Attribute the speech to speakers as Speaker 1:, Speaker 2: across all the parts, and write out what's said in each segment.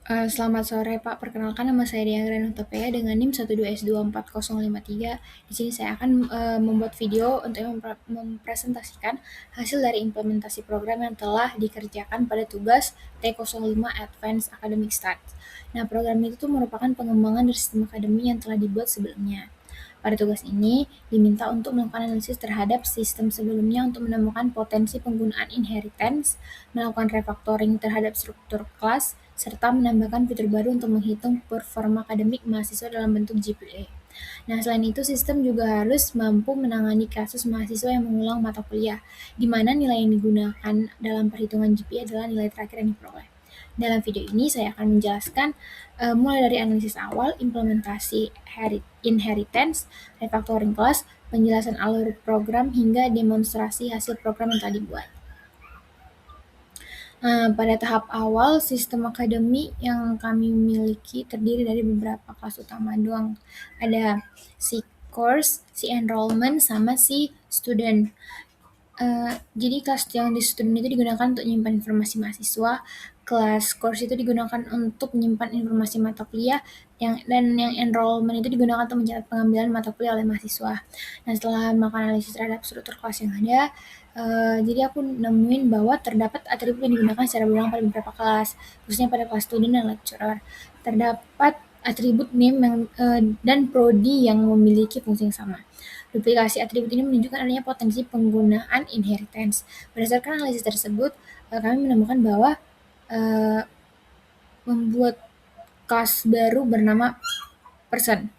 Speaker 1: Selamat sore Pak, perkenalkan nama saya Dian Granutopea dengan NIM 122S24053. Di sini saya akan membuat video untuk mempresentasikan hasil dari implementasi program yang telah dikerjakan pada tugas T05 Advanced Academic Stats. Nah, program itu tuh merupakan pengembangan dari sistem akademi yang telah dibuat sebelumnya. Pada tugas ini, diminta untuk melakukan analisis terhadap sistem sebelumnya untuk menemukan potensi penggunaan inheritance, melakukan refactoring terhadap struktur kelas, serta menambahkan fitur baru untuk menghitung performa akademik mahasiswa dalam bentuk GPA. Nah, selain itu, sistem juga harus mampu menangani kasus mahasiswa yang mengulang mata kuliah, di mana nilai yang digunakan dalam perhitungan GPA adalah nilai terakhir yang diperoleh. Dalam video ini saya akan menjelaskan mulai dari analisis awal, implementasi inheritance, refactoring class, penjelasan alur program, hingga demonstrasi hasil program yang telah dibuat. Pada tahap awal, sistem akademi yang kami miliki terdiri dari beberapa kelas utama doang. Ada si course, si enrollment, sama si student. Jadi kelas yang di student itu digunakan untuk menyimpan informasi mahasiswa, kelas course itu digunakan untuk menyimpan informasi mata kuliah, dan yang enrollment itu digunakan untuk mencatat pengambilan mata kuliah oleh mahasiswa. Nah, setelah melakukan analisis terhadap struktur kelas yang ada, jadi aku nemuin bahwa terdapat atribut yang digunakan secara berulang pada beberapa kelas, khususnya pada kelas student dan lecturer. Terdapat atribut name dan prodi yang memiliki fungsi yang sama. Duplikasi atribut ini menunjukkan adanya potensi penggunaan inheritance. Berdasarkan analisis tersebut, kami menemukan bahwa membuat kelas baru bernama person.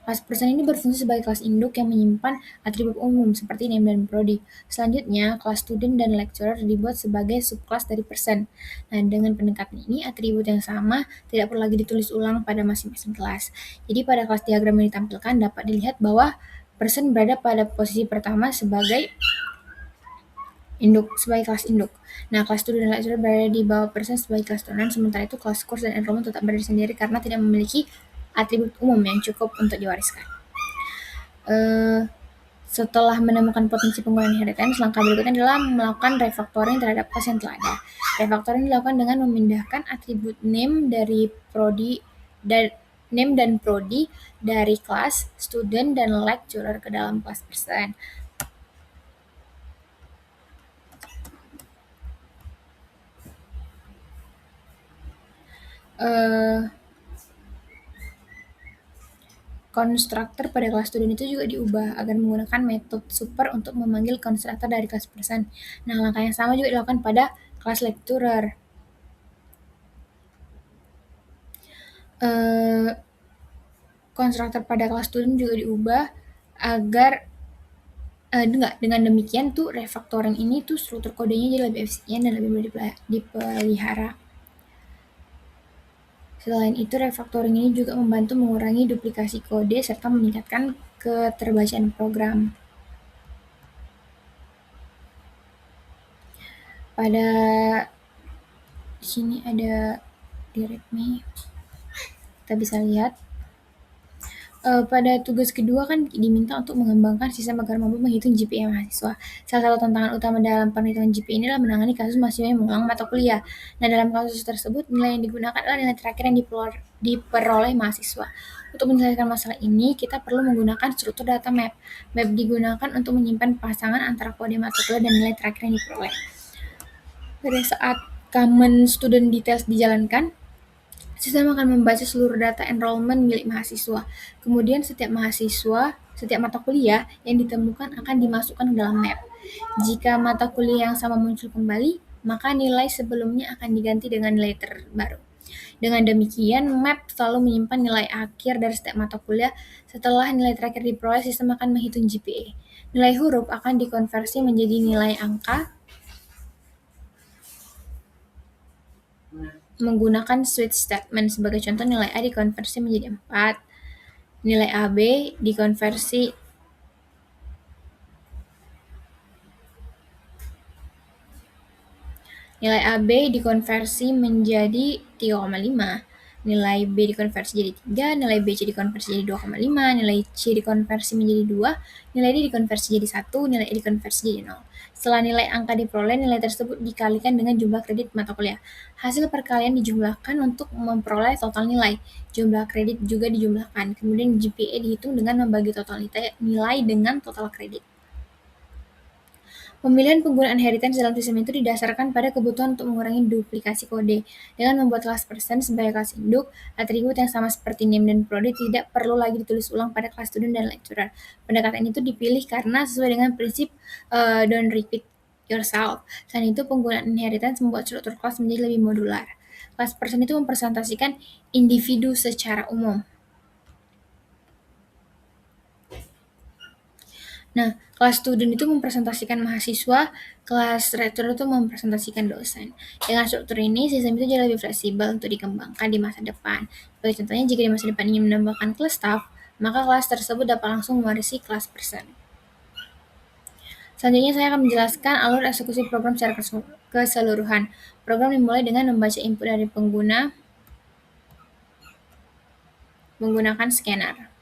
Speaker 1: Kelas person ini berfungsi sebagai kelas induk yang menyimpan atribut umum seperti name dan prodi. Selanjutnya, kelas student dan lecturer dibuat sebagai subkelas dari person. Nah, dengan pendekatan ini, atribut yang sama tidak perlu lagi ditulis ulang pada masing-masing kelas. Jadi, pada kelas diagram yang ditampilkan dapat dilihat bahwa person berada pada posisi pertama sebagai kelas induk. Nah, kelas student dan lecturer berada di bawah person sebagai kelas turunan, sementara itu kelas course dan enrollment tetap berdiri sendiri karena tidak memiliki atribut umum yang cukup untuk diwariskan. Setelah menemukan potensi penggunaan inheritance, langkah berikutnya adalah melakukan refactoring terhadap kelas yang telah ada. Refactoring dilakukan dengan memindahkan atribut name dan prodi dari kelas student dan lecturer ke dalam kelas person. Konstruktor pada kelas student itu juga diubah agar menggunakan metode super untuk memanggil konstruktor dari kelas person. Nah, langkah yang sama juga dilakukan pada kelas lecturer. Konstruktor pada kelas student juga diubah agar dengan demikian tuh refactoring ini tuh struktur kodenya jadi lebih efisien dan lebih mudah dipelihara. Selain itu, refactoring ini juga membantu mengurangi duplikasi kode serta meningkatkan keterbacaan program. Pada sini ada di readme, kita bisa lihat. Pada tugas kedua kan diminta untuk mengembangkan sistem agar mampu menghitung GPA mahasiswa. Salah satu tantangan utama dalam perhitungan GPA ini adalah menangani kasus mahasiswa yang mengulang mata kuliah. Nah, dalam kasus tersebut, nilai yang digunakan adalah nilai terakhir yang diperoleh mahasiswa. Untuk menyelesaikan masalah ini, kita perlu menggunakan struktur data map. Map digunakan untuk menyimpan pasangan antara kode mata kuliah dan nilai terakhir yang diperoleh. Pada saat common student details dijalankan, sistem akan membaca seluruh data enrollment milik mahasiswa. Kemudian setiap mata kuliah yang ditemukan akan dimasukkan ke dalam map. Jika mata kuliah yang sama muncul kembali, maka nilai sebelumnya akan diganti dengan nilai terbaru. Dengan demikian, map selalu menyimpan nilai akhir dari setiap mata kuliah. Setelah nilai terakhir diperoleh, sistem akan menghitung GPA. Nilai huruf akan dikonversi menjadi nilai angka menggunakan switch statement. Sebagai contoh, nilai A dikonversi menjadi 4, nilai AB dikonversi menjadi 3,5, nilai B dikonversi jadi 3, nilai B C dikonversi jadi 2,5, nilai C dikonversi menjadi 2, nilai D dikonversi jadi 1, nilai E dikonversi jadi 0. Setelah nilai angka diperoleh, nilai tersebut dikalikan dengan jumlah kredit mata kuliah. Hasil perkalian dijumlahkan untuk memperoleh total nilai. Jumlah kredit juga dijumlahkan. Kemudian GPA dihitung dengan membagi total nilai dengan total kredit. Pemilihan penggunaan inheritance dalam sistem itu didasarkan pada kebutuhan untuk mengurangi duplikasi kode. Dengan membuat kelas persen sebagai kelas induk, atribut yang sama seperti name dan prodi tidak perlu lagi ditulis ulang pada kelas student dan lecturer. Pendekatan itu dipilih karena sesuai dengan prinsip don't repeat yourself. Selain itu, penggunaan inheritance membuat struktur kelas menjadi lebih modular. Kelas persen itu mempresentasikan individu secara umum. Nah, kelas student itu mempresentasikan mahasiswa, kelas rector itu mempresentasikan dosen. Dengan struktur ini, sistem itu jadi lebih fleksibel untuk dikembangkan di masa depan. Sebagai contohnya, jika di masa depan ingin menambahkan kelas staff, maka kelas tersebut dapat langsung mewarisi kelas persen. Selanjutnya saya akan menjelaskan alur eksekusi program secara keseluruhan. Program dimulai dengan membaca input dari pengguna menggunakan scanner.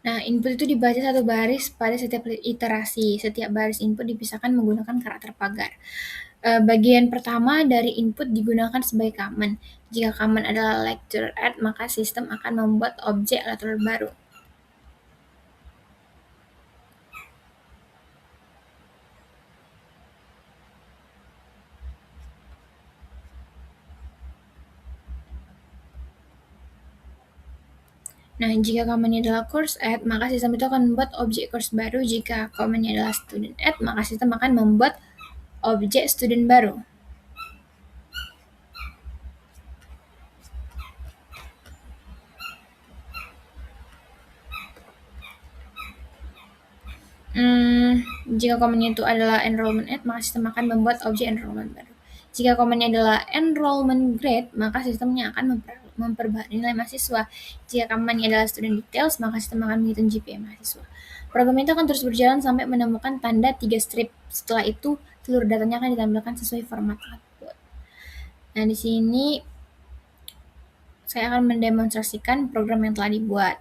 Speaker 1: Nah, input itu dibaca satu baris pada setiap iterasi. Setiap baris input dipisahkan menggunakan karakter pagar. Bagian pertama dari input digunakan sebagai command. Jika command adalah lecture add, maka sistem akan membuat objek lecturer baru. Nah, jika command-nya adalah course add, maka sistem itu akan membuat objek course baru. Jika command-nya adalah student add, maka sistem akan membuat objek student baru. Jika command-nya itu adalah enrollment add, maka sistem akan membuat objek enrollment baru. Jika command-nya adalah enrollment grade, maka sistemnya akan memperbarui nilai mahasiswa. Jika command-nya adalah student details, maka sistem akan menghitung GPA mahasiswa. Program itu akan terus berjalan sampai menemukan tanda 3 strip. Setelah itu, seluruh datanya akan ditampilkan sesuai format output. Nah, di sini saya akan mendemonstrasikan program yang telah dibuat.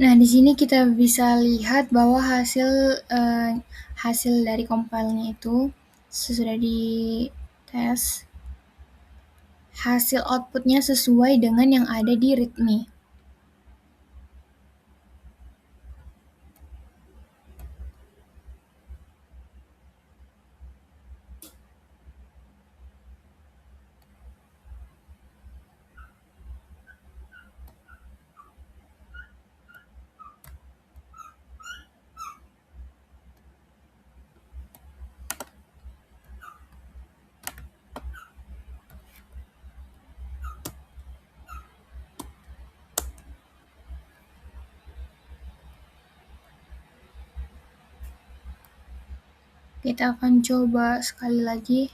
Speaker 1: Nah, di sini kita bisa lihat bahwa hasil dari compile-nya itu sesudah di tes, hasil outputnya sesuai dengan yang ada di readme. Kita akan coba sekali lagi.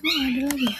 Speaker 1: Oh, ada lagi ya?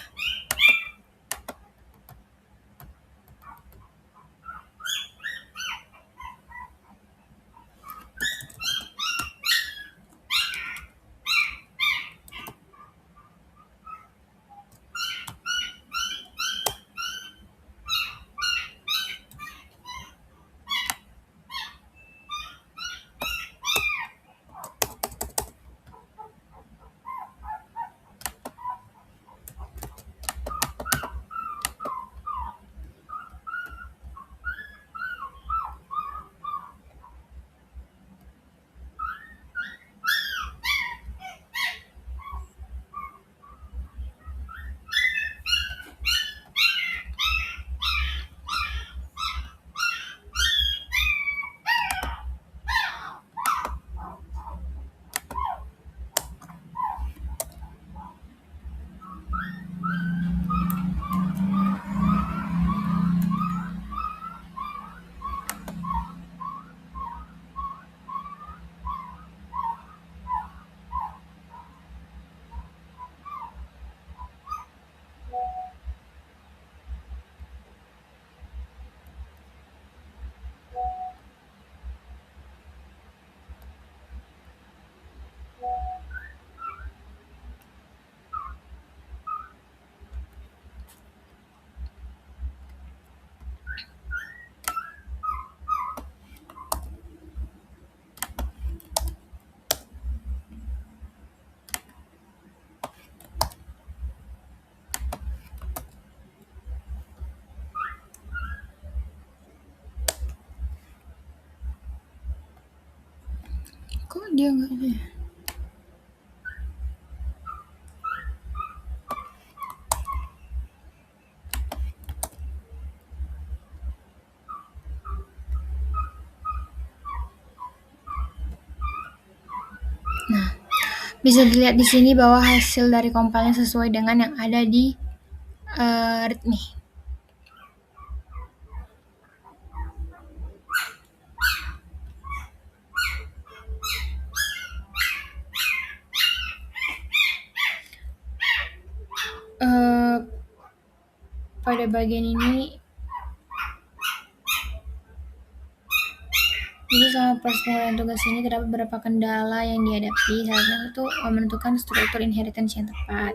Speaker 1: Kok dia nggak ada ya? Nah, bisa dilihat di sini bahwa hasil dari compile sesuai dengan yang ada di README. Pada bagian ini, jadi selama proses pengulangan tugas ini terdapat beberapa kendala yang dihadapi. Salah satu menentukan struktur inheritance yang tepat.